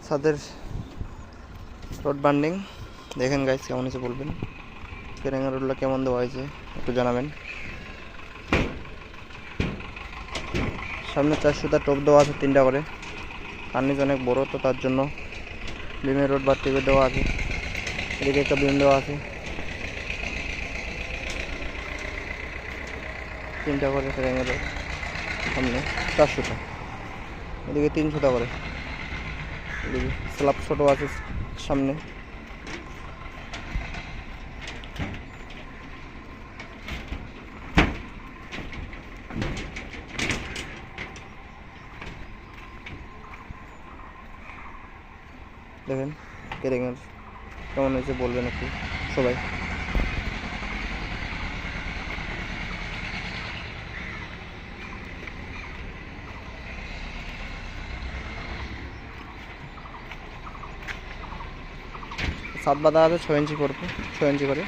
ছাদের road binding দেখেন guys, কেমন হয়েছে বলবেন। কেরেঙ্গা রোডটা কেমন দেওয়া হয়েছে একটু জানাবেন। সামনে 4 সুতা টোপ দেওয়া আছে 3টা করে, কার্নিশ অনেক বড় তো তার জন্য বিমের রোড বা টিপে দেওয়া আছে। এদিকে একটা বিম দেওয়া আছে 3টা করে কেরেঙ্গা রোড, সামনে 4 সুতা, এদিকে 3 সুতা করে, এদিকে স্ল্যাব ছোটো আছে সামনে। দেখেন কেরেঙ্গার কেমন হয়েছে বলবেন একটু সবাই। ছাদ বাঁধা আছে 6 ইঞ্চি করবো, 6 ইঞ্চি করে।